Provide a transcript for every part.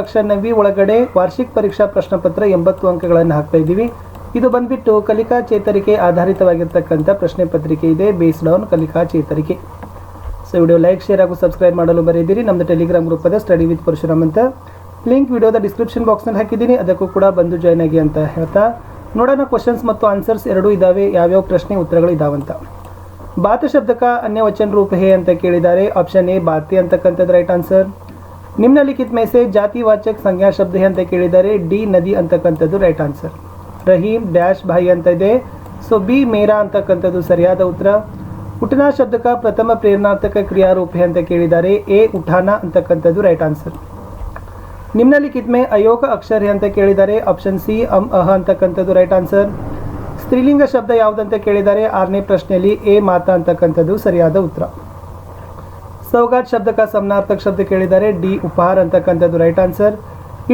ಕಕ್ಷಾ 9 ಒಳಗಡೆ ವಾರ್ಷಿಕ ಪರೀಕ್ಷಾ ಪ್ರಶ್ನೆ ಪತ್ರ 80 ಅಂಕಗಳನ್ನು ಹಾಕ್ತಾ ಇದ್ದೀವಿ. ಇದು ಬಂದ್ಬಿಟ್ಟು ಕಲಿಕಾ ಚೇತರಿಕೆ ಆಧಾರಿತವಾಗಿರ್ತಕ್ಕಂಥ ಪ್ರಶ್ನೆ ಪತ್ರಿಕೆ ಇದೆ, ಬೇಸ್ಡ್ ಆನ್ ಕಲಿಕಾ ಚೇತರಿಕೆ. ಸೊ ವಿಡಿಯೋ ಲೈಕ್, ಶೇರ್ ಹಾಗೂ ಸಬ್ಸ್ಕ್ರೈಬ್ ಮಾಡಲು ಬರೆದಿರಿ. ನಮ್ಮದು ಟೆಲಿಗ್ರಾಮ್ ಗ್ರೂಪ್ ಅದ ಸ್ಟಡಿ ವಿತ್ ಪರಶುರಾಮ್ ಅಂತ, ಲಿಂಕ್ ವಿಡಿಯೋದ ಡಿಸ್ಕ್ರಿಪ್ಷನ್ ಬಾಕ್ಸ್ನಲ್ಲಿ ಹಾಕಿದ್ದೀನಿ, ಅದಕ್ಕೂ ಕೂಡ ಬಂದು ಜಾಯ್ನ್ ಆಗಿ ಅಂತ ಹೇಳ್ತಾ ನೋಡೋಣ. ಕ್ವಶನ್ಸ್ ಮತ್ತು ಆನ್ಸರ್ಸ್ ಎರಡೂ ಇದ್ದಾವೆ, ಯಾವ್ಯಾವ ಪ್ರಶ್ನೆ ಉತ್ತರಗಳು ಇದಾವಂತ. ಬಾತ್ ಶಬ್ದ का अन्य वचन रूप है ಅಂತ ಕೇಳಿದ್ದಾರೆ. ಆಪ್ಷನ್ ಎ ಬಾತಿ ಅಂತಕ್ಕಂಥದ್ದು ರೈಟ್ ಆನ್ಸರ್. ನಿಮ್ನಲಿಖಿತ में से ಜಾತಿವಾಚಕ ಸಂಜ್ಞಾ ಶಬ್ದ है ಅಂತ ಕೇಳಿದ್ದಾರೆ. ಡಿ ನದಿ ಅಂತಕ್ಕಂಥದ್ದು right answer. Rahim dash Bhai ಅಂತ ಇದೆ, ಸೊ ಬಿ ಮೇರಾ ಅಂತಕ್ಕಂಥದ್ದು ಸರಿಯಾದ ಉತ್ತರ. ಉಠನಾ ಶಬ್ದ का ಪ್ರಥಮ ಪ್ರೇರಣಾರ್ಥಕ ಕ್ರಿಯಾರೂಪ है ಅಂತ ಕೇಳಿದ್ದಾರೆ. ಎ ಉಠಾನಾ ಅಂತಕ್ಕಂಥದ್ದು ರೈಟ್ ಆನ್ಸರ್. ನಿಮ್ನಲಿಖಿತ में ಅಯೋಗ ಅಕ್ಷರ है ಅಂತ ಕೇಳಿದ್ದಾರೆ. ಆಪ್ಷನ್ ಸಿ ಅಂ ಅಹ ಅಂತಕ್ಕಂಥದ್ದು ರೈಟ್ ಆನ್ಸರ್. ಸ್ತ್ರೀಲಿಂಗ ಶಬ್ದ ಯಾವುದಂತ ಕೇಳಿದ್ದಾರೆ. 6ನೇ ಪ್ರಶ್ನೆಯಲ್ಲಿ ಎ ಮಾತಾ ಅಂತಕ್ಕಂಥದ್ದು ಸರಿಯಾದ ಉತ್ತರ. ಸೌಗಾತ್ ಶಬ್ದ का समानार्थक शब्द ಕೇಳಿದ್ದಾರೆ. ಡಿ ಉಪಹಾರ ಅಂತಕ್ಕಂಥದ್ದು ರೈಟ್ ಆನ್ಸರ್.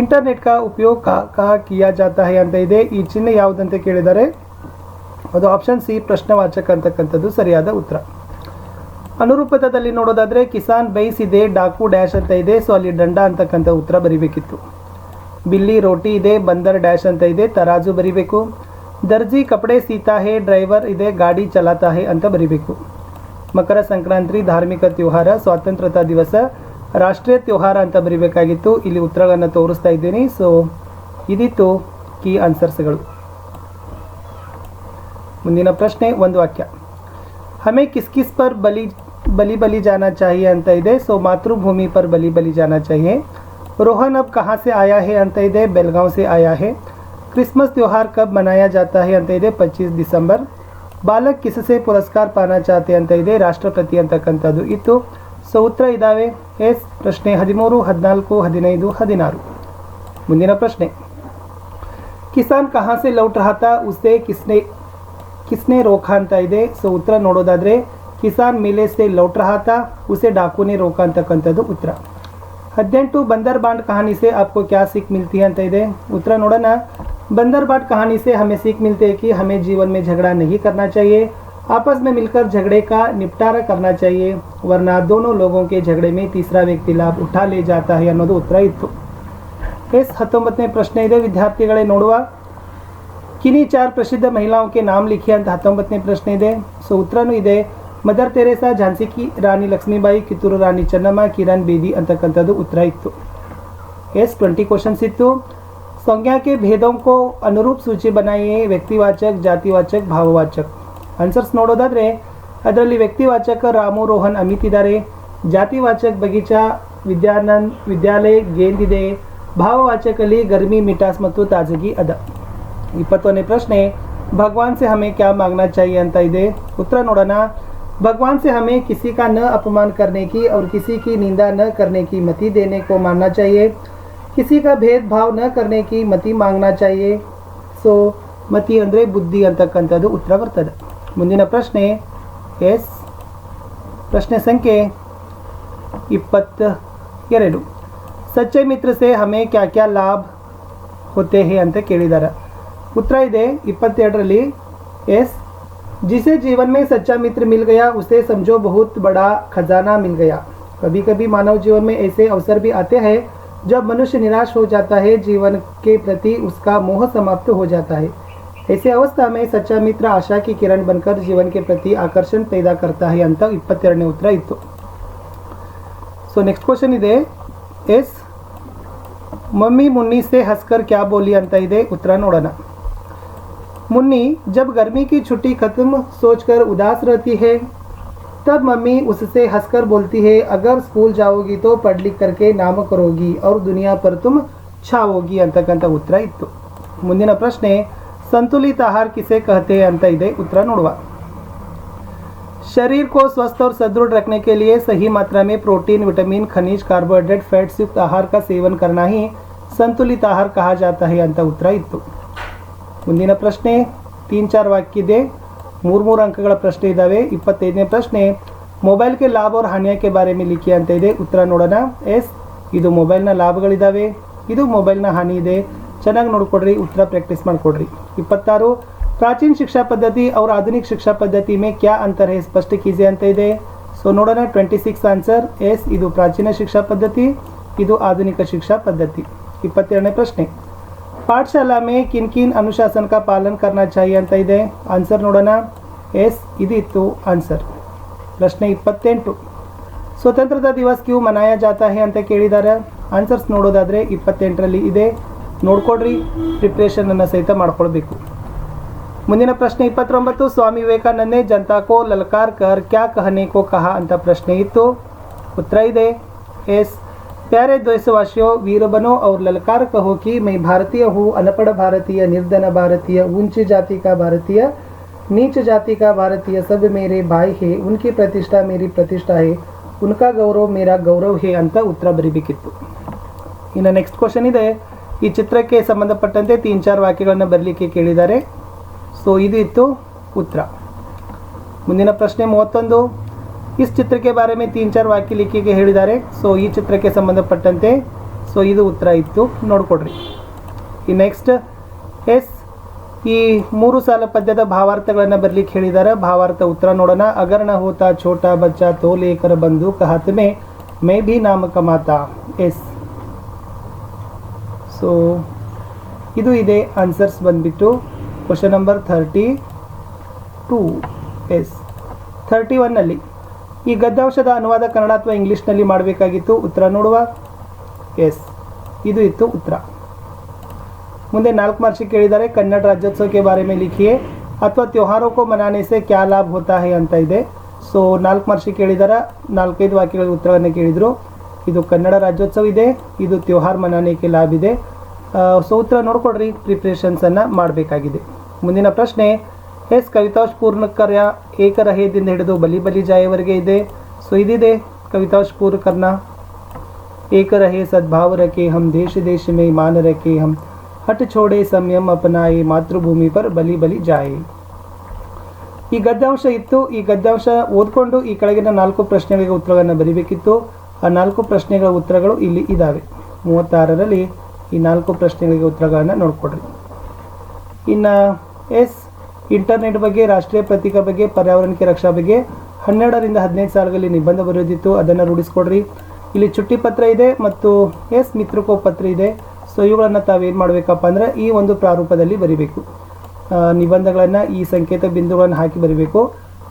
ಇಂಟರ್ನೆಟ್ का उपयोग कहाँ किया जाता है ಅಂತ ಇದೆ. ಈ ಚಿಹ್ನೆ ಯಾವುದಂತ ಕೇಳಿದ್ದಾರೆ. ಅದು ಆಪ್ಷನ್ ಸಿ ಪ್ರಶ್ನವಾಚಕ ಅಂತಕ್ಕಂಥದ್ದು ಸರಿಯಾದ ಉತ್ತರ. ಅನುರೂಪದಲ್ಲಿ ನೋಡೋದಾದ್ರೆ ಕಿಸಾನ್ ಬೈಸಿದೆ, ಡಾಕು ಡ್ಯಾಶ್ ಅಂತ ಇದೆ, ಸೊ ಅಲ್ಲಿ ದಂಡ ಅಂತಕ್ಕಂಥ ಉತ್ತರ ಬರಿಬೇಕಿತ್ತು. ಬಿಲ್ಲಿ ರೋಟಿ ಇದೆ, ಬಂದರ್ ಡ್ಯಾಶ್ ಅಂತ ಇದೆ, ತರಾಜು ಬರಿಬೇಕು. ದರ್ಜಿ ಕಪಡೆ ಸೀತಾ ಹೇ, ಡ್ರೈವರ್ ಇದೆ, ಗಾಡಿ ಚಲಾತಾ ಹೇ ಅಂತ ಬರಿಬೇಕು. ಮಕರ ಸಂಕ್ರಾಂತಿ ಧಾರ್ಮಿಕ ತ್ಯೋಹಾರ, ಸ್ವಾತಂತ್ರ್ಯತಾ ದಿವಸ ರಾಷ್ಟ್ರೀಯ ತ್ಯೋಹಾರ ಅಂತ ಬರಿಬೇಕಾಗಿತ್ತು. ಇಲ್ಲಿ ಉತ್ತರಗಳನ್ನು ತೋರಿಸ್ತಾ ಇದ್ದೀನಿ. ಸೊ ಇದಿತ್ತು ಕೀ ಆನ್ಸರ್ಸ್ಗಳು. ಮುಂದಿನ ಪ್ರಶ್ನೆ ಒಂದು ವಾಕ್ಯ. ಹಮೇ ಕಿಸ್ ಕಿಸ್ ಪರ್ ಬಲಿ ಬಲಿ ಜಾನಾ ಚಾಹಿಯೆ ಅಂತ ಇದೆ. ಸೊ ಮಾತೃಭೂಮಿ ಪರ್ ಬಲಿ ಬಲಿ ಜಾನಾ ಚಾಹಿಯೆ. ರೋಹನ್ ಅಬ್ ಕहाँ से आया है ಅಂತ ಇದೆ. ಬೆಳಗಾವ್ से आया है. क्रिसमस त्यौहार कब मनाया जाता है ಅಂತ ಇದೆ. 25 दिसंबर. ಬಾಲಕ್ ಕಿಸಸೆ ಪುರಸ್ಕಾರ ಪಾನಾ ಚಾತೆ ಅಂತ ಇದೆ. ರಾಷ್ಟ್ರಪತಿ ಅಂತಕ್ಕಂಥದ್ದು ಇತ್ತು. ಸೊ ಉತ್ತರ ಇದ್ದಾವೆ. ಎಸ್ ಪ್ರಶ್ನೆ 13, 14, 15, 16. ಮುಂದಿನ ಪ್ರಶ್ನೆ. ಕಿಸಾನ್ ಕहाँ से लौट रहा था उसे किसने रोका ಅಂತ ಇದೆ. ಸೊ ಉತ್ತರ ನೋಡೋದಾದ್ರೆ ಕಿಸಾನ್ ಮೇಲೆ से लौट रहा था उसे डाकू ने रोका ಅಂತಕ್ಕಂಥದ್ದು ಉತ್ತರ. 18 बंदर बांट कहानी से आपको क्या सीख मिलती है ಅಂತ ಇದೆ. ಉತ್ತರ ನೋಡೋಣ. बंदर बाट कहानी से हमें सीख मिलती है कि हमें जीवन में झगड़ा नहीं करना चाहिए, आपस में मिलकर झगड़े का निपटारा करना चाहिए, वरना दोनों लोगों के झगड़े में तीसरा व्यक्ति लाभ उठा ले जाता है ಅನ್ನೋದು ಉತ್ತರ ಇತ್ತು. ಎಸ್ 19ನೇ ಪ್ರಶ್ನೆ ಇದೆ. ವಿದ್ಯಾರ್ಥಿಗಳೇ ನೋಡುವ. किन्हीं 4 प्रसिद्ध महिलाओं के नाम लिखिए ಅಂತ 19ನೇ ಪ್ರಶ್ನೆ ಇದೆ. ಸೊ ಉತ್ತರನೂ ಇದೆ. ಮದರ್ ತೆರೇಸಾ, ಝಾನ್ಸಿ ಕಿ ರಾಣಿ ಲಕ್ಷ್ಮೀಬಾಯಿ, ಕಿತ್ತೂರು ರಾಣಿ ಚೆನ್ನಮ್ಮ, ಕಿರಣ್ ಬೇದಿ ಅಂತಕ್ಕಂಥದ್ದು ಉತ್ತರ ಇತ್ತು. ಎಸ್ 20 ಕ್ವಶನ್ಸ್ ಇತ್ತು. संज्ञा के भेदों को अनुरूप सूची बनाइए. व्यक्तिवाचक, जातिवाचक, ಭಾವವಾಚಕ. ಆನ್ಸರ್ಸ್ ನೋಡೋದಾದ್ರೆ ಅದರಲ್ಲಿ ವ್ಯಕ್ತಿವಾಚಕ ರಾಮು, ರೋಹನ್, ಅಮಿತ್ ಇದ್ದಾರೆ. ಜಾತಿವಾಚಕ ಬಗೀಚಾ, ವಿದ್ಯಾನಂದ್, ವಿದ್ಯಾಲಯ, ಗೇಂದ್ ಇದೆ. ಭಾವವಾಚಕಲ್ಲಿ ಗರ್ಮಿ, ಮಿಠಾಸ್ ಮತ್ತು ತಾಜಗಿ ಅದ. 21ನೇ ಪ್ರಶ್ನೆ. भगवान से हमें क्या मांगना चाहिए ಅಂತ ಇದೆ. ಉತ್ತರ ನೋಡೋಣ. भगवान से हमें किसी का न अपमान करने की और किसी की निंदा न करने की मति देने को मानना चाहिए, किसी का भेदभाव न करने की मति मांगना चाहिए. ಸೊ ಮತಿ ಅಂದರೆ ಬುದ್ಧಿ ಅಂತಕ್ಕಂಥದ್ದು ಉತ್ತರ ಬರ್ತದೆ. ಮುಂದಿನ ಪ್ರಶ್ನೆ. ಎಸ್ ಪ್ರಶ್ನೆ ಸಂಖ್ಯೆ 22. ಸಚ್ಚೆ ಮಿತ್ರ ಸೆ ಹಮೇ ಕ್ಯಾ ಕ್ಯಾ ಲಾಭ ಹೋತೆ ಹೇ ಅಂತ ಕೇಳಿದ್ದಾರೆ. ಉತ್ತರ ಇದೆ 22ರಲ್ಲಿ. ಎಸ್ जिसे जीवन में सच्चा मित्र मिल गया उसे समझो बहुत बड़ा खजाना मिल गया. कभी कभी मानव जीवन में ऐसे अवसर भी आते हैं जब मनुष्य निराश हो जाता है, जीवन के प्रति उसका मोह समाप्त हो जाता है. ऐसे अवस्था में सच्चा मित्र आशा की किरण बनकर जीवन के प्रति आकर्षण पैदा करता है ಅಂತ 22ನೇ ಉತ್ತರ ಇತ್ತು. ಸೊ ನೆಕ್ಸ್ಟ್ ಕ್ವಶನ್ ಇದೆ. ಎಸ್ मम्मी मुन्नी से हंसकर क्या बोली ಅಂತ ಇದೆ. ಉತ್ತರ ನೋಡೋಣ. मुन्नी जब गर्मी की छुट्टी खत्म सोचकर उदास रहती है, तब मम्मी उससे हंसकर बोलती है, अगर स्कूल जाओगी तो पढ़ लिख करके नाम करोगी और दुनिया पर तुम छाओगी ಅಂತಕ್ಕಂಥ ಉತ್ತರ ಇತ್ತು. ಮುಂದಿನ ಪ್ರಶ್ನೆ. संतुलित आहार किसे कहते हैं ಅಂತ ಇದೆ. ಉತ್ತರ ನೋಡುವ. शरीर को स्वस्थ और सदृढ़ रखने के लिए सही मात्रा में प्रोटीन, विटामिन, खनिज, कार्बोहाइड्रेट, फैट्स युक्त आहार का सेवन करना ही संतुलित आहार कहा जाता है ಅಂತ ಉತ್ತರ ಇತ್ತು. ಮುಂದಿನ ಪ್ರಶ್ನೆ 3-4 ವಾಕ್ಯ ಇದೆ. 3 ಅಂಕಗಳ ಪ್ರಶ್ನೆ ಇದ್ದಾವೆ. 25ನೇ ಪ್ರಶ್ನೆ. ಮೊಬೈಲ್ ಕೆ ಲಾಭ और हानिया के बारे में लिखिए ಅಂತ ಇದೆ. ಉತ್ತರ ನೋಡೋಣ. ಎಸ್ ಇದು ಮೊಬೈಲ್ನ ಲಾಭಗಳಿದ್ದಾವೆ, ಇದು ಮೊಬೈಲ್ನ ಹಾನಿ ಇದೆ. ಚೆನ್ನಾಗಿ ನೋಡ್ಕೊಡ್ರಿ, ಉತ್ತರ ಪ್ರಾಕ್ಟೀಸ್ ಮಾಡ್ಕೊಡ್ರಿ. 26. प्राचीन शिक्षा पद्धति और आधुनिक शिक्षा पद्धति में क्या अंतर है स्पष्ट कीजिए ಅಂತ ಇದೆ. ಸೊ ನೋಡೋಣ. 26 ಆನ್ಸರ್. ಎಸ್ ಇದು ಪ್ರಾಚೀನ ಶಿಕ್ಷಾ ಪದ್ಧತಿ ಇದು ಆಧುನಿಕ ಶಿಕ್ಷಾ ಪದ್ಧತಿ 22ನೇ ಪ್ರಶ್ನೆ ಪಾಠಶಾಲಾ ಮೇ ಕಿನ್ ಕಿನ್ ಅನುಶಾಸನ का पालन करना चाहिए ಅಂತ ಇದೆ ಆನ್ಸರ್ ನೋಡೋಣ ಎಸ್ ಇದು ಇತ್ತು ಆನ್ಸರ್ ಪ್ರಶ್ನೆ 28 ಸ್ವತಂತ್ರತಾ ದಿವಸ್ ಕ್ಯೂ ಮನಾಯಾ ಜಾತಾ ಹೈ ಅಂತ ಕೇಳಿದ್ದಾರೆ ಆನ್ಸರ್ಸ್ ನೋಡೋದಾದರೆ 28ರಲ್ಲಿ ಇದೆ ನೋಡ್ಕೊಡ್ರಿ ಪ್ರಿಪ್ರೇಷನ್ ಅನ್ನು ಸಹಿತ ಮಾಡ್ಕೊಳ್ಬೇಕು ಮುಂದಿನ ಪ್ರಶ್ನೆ 29 ಸ್ವಾಮಿ ವಿವೇಕಾನಂದ ने जनता को ललकार कर क्या कहने को कहा ಅಂತ ಪ್ರಶ್ನೆ ಇತ್ತು ಉತ್ತರ ಇದೆ ಎಸ್ प्यारे देशवासियों वीर बनो और ललकार कहो कि मैं भारतीय हूँ अनपढ़ भारतीय निर्धन भारतीय ऊंची जाति का भारतीय नीच जाति का भारतीय सब मेरे भाई है उनकी प्रतिष्ठा मेरी प्रतिष्ठा है उनका गौरव मेरा गौरव है ಅಂತ ಉತ್ತರ ಬರೀಬೇಕಿತ್ತು ಇನ್ನು ನೆಕ್ಸ್ಟ್ ಕ್ವಶನ್ ಇದೆ ಈ ಚಿತ್ರಕ್ಕೆ ಸಂಬಂಧಪಟ್ಟಂತೆ 3-4 ವಾಕ್ಯಗಳನ್ನು ಬರಲಿಕ್ಕೆ ಕೇಳಿದ್ದಾರೆ ಸೊ ಇದು ಇತ್ತು ಉತ್ತರ ಮುಂದಿನ ಪ್ರಶ್ನೆ 31 इस चित्र के बारे में 3-4 वाक्य लिखिके ಹೇಳಿದ್ದಾರೆ ಸೊ ಈ ಚಿತ್ರಕ್ಕೆ ಸಂಬಂಧಪಟ್ಟಂತೆ ಸೊ ಇದು ಉತ್ತರ ಇತ್ತು ನೋಡ್ಕೊಡ್ರಿ ಈ ನೆಕ್ಸ್ಟ್ ಎಸ್ ಈ 3 ಸಾಲ ಪದ್ಯದ ಭಾವಾರ್ಥಗಳನ್ನು ಬರಲಿಕ್ಕೆ ಹೇಳಿದ್ದಾರೆ ಭಾವಾರ್ಥ ಉತ್ತರ ನೋಡೋಣ ಅಗರ್ ನ ಹೋತಾ ಛೋಟಾ ಬಚ್ಚಾ ತೋ ಲೇಕರ್ ಬಂದೂಕ್ ಹಾತ್ ಮೇ ಮೈ ಭಿ ನಾಮ ಕಮಾತಾ ಎಸ್ ಸೊ ಇದು ಇದೆ ಆನ್ಸರ್ಸ್ ಬಂದ್ಬಿಟ್ಟು ಕ್ವಶನ್ ನಂಬರ್ 32 ಎಸ್ 31ನಲ್ಲಿ ಈ ಗದ್ಯಾಂಶದ ಅನುವಾದ ಕನ್ನಡ ಅಥವಾ ಇಂಗ್ಲೀಷ್ನಲ್ಲಿ ಮಾಡಬೇಕಾಗಿತ್ತು ಉತ್ತರ ನೋಡುವ ಎಸ್ ಇದು ಇತ್ತು ಉತ್ತರ ಮುಂದೆ 4 ಮಾರ್ಕ್ಸ್ ಕೇಳಿದ್ದಾರೆ ಕನ್ನಡ ರಾಜ್ಯೋತ್ಸವ के बारे में लिखिए ಅಥವಾ त्योहारों को मनाने से क्या लाभ होता है ಅಂತ ಇದೆ ಸೊ 4 ಮಾರ್ಕ್ಸ್ ಕೇಳಿದ್ದಾರೆ 4-5 ವಾಕ್ಯಗಳ ಉತ್ತರವನ್ನು ಕೇಳಿದ್ರು ಇದು ಕನ್ನಡ ರಾಜ್ಯೋತ್ಸವ ಇದೆ ಇದು त्योहार मनाने के लाभ ಇದೆ ಸೊ ಉತ್ತರ ನೋಡ್ಕೊಡ್ರಿ ಪ್ರಿಪ್ರೇಷನ್ಸ್ ಅನ್ನು ಮಾಡಬೇಕಾಗಿದೆ ಮುಂದಿನ ಪ್ರಶ್ನೆ ಎಸ್ ಕವಿತಾಂಶ ಪೂರ್ಣ ಕಾರ್ಯ ಏಕरहेದಿಂದ ಹಿಡಿದು ಬಲಿ ಬಲಿ ಜಾಯವರೆಗೆ ಇದೆ ಸೊ ಇದಿದೆ ಕವಿತಾಂಶ पूर्ण करना एक रहे सद्भाव रखे हम देश देश में ईमान रखे हम हट छोड़े संयम अपनाए मातृभूमि पर बली बली जाए ಈ ಗದ್ಯಾಂಶ ಇತ್ತು ಈ ಗದ್ಯಾಂಶ ಓದ್ಕೊಂಡು ಈ ಕೆಳಗಿನ 4 ಪ್ರಶ್ನೆಗಳಿಗೆ ಉತ್ತರಗಳನ್ನು ಬರೀಬೇಕಿತ್ತು ಆ 4 ಪ್ರಶ್ನೆಗಳ ಉತ್ತರಗಳು ಇಲ್ಲಿ ಇದ್ದಾವೆ 36ರಲ್ಲಿ ಈ 4 ಪ್ರಶ್ನೆಗಳಿಗೆ ಉತ್ತರಗಳನ್ನು ನೋಡ್ಕೊಡ್ರಿ ಇನ್ನು ಎಸ್ ಇಂಟರ್ನೆಟ್ ಬಗ್ಗೆ ರಾಷ್ಟ್ರೀಯ ಪ್ರತೀಕ ಬಗ್ಗೆ ಪರ್ಯಾವರಣ की ರಕ್ಷಾ ಬಗ್ಗೆ 12ರಿಂದ 15 ಸಾಲುಗಳಲ್ಲಿ ನಿಬಂಧ ಬರೆದಿತ್ತು ಅದನ್ನು ರೂಢಿಸ್ಕೊಡ್ರಿ ಇಲ್ಲಿ ಚುಟ್ಟಿ ಪತ್ರ ಇದೆ ಮತ್ತು ಎಸ್ ಮಿತ್ರಕೋ ಪತ್ರ ಇದೆ ಸೊ ಇವುಗಳನ್ನು ತಾವೇನು ಮಾಡಬೇಕಪ್ಪ ಅಂದರೆ ಈ ಒಂದು ಪ್ರಾರೂಪದಲ್ಲಿ ಬರಿಬೇಕು ನಿಬಂಧಗಳನ್ನು ಈ ಸಂಕೇತ ಬಿಂದುಗಳನ್ನು ಹಾಕಿ ಬರಿಬೇಕು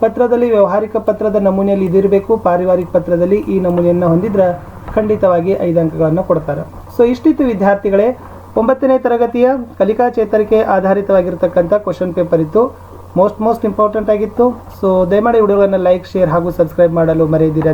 ಪತ್ರದಲ್ಲಿ ವ್ಯಾವಹಾರಿಕ ಪತ್ರದ ನಮೂನೆಯಲ್ಲಿ ಇದಿರಬೇಕು ಪಾರಿವಾರಿಕ ಪತ್ರದಲ್ಲಿ ಈ ನಮೂನೆಯನ್ನು ಹೊಂದಿದ್ರೆ ಖಂಡಿತವಾಗಿ 5 ಅಂಕಗಳನ್ನು ಕೊಡ್ತಾರೆ ಸೊ ಇಷ್ಟಿತ್ತು ವಿದ್ಯಾರ್ಥಿಗಳೇ 9ನೇ ತರಗತಿಯ ಕಲಿಕಾ ಚೇತರಿಕೆ ಆಧಾರಿತವಾಗಿರ್ತಕ್ಕಂಥ ಕ್ವಶನ್ ಪೇಪರ್ ಇತ್ತು ಮೋಸ್ಟ್ ಇಂಪಾರ್ಟೆಂಟ್ ಆಗಿತ್ತು ಸೊ ದಯಮಾಡಿ ವಿಡಿಯೋಗಳನ್ನು ಲೈಕ್ ಶೇರ್ ಹಾಗೂ ಸಬ್ಸ್ಕ್ರೈಬ್ ಮಾಡಲು ಮರೆಯದಿರಿ ಅಂತ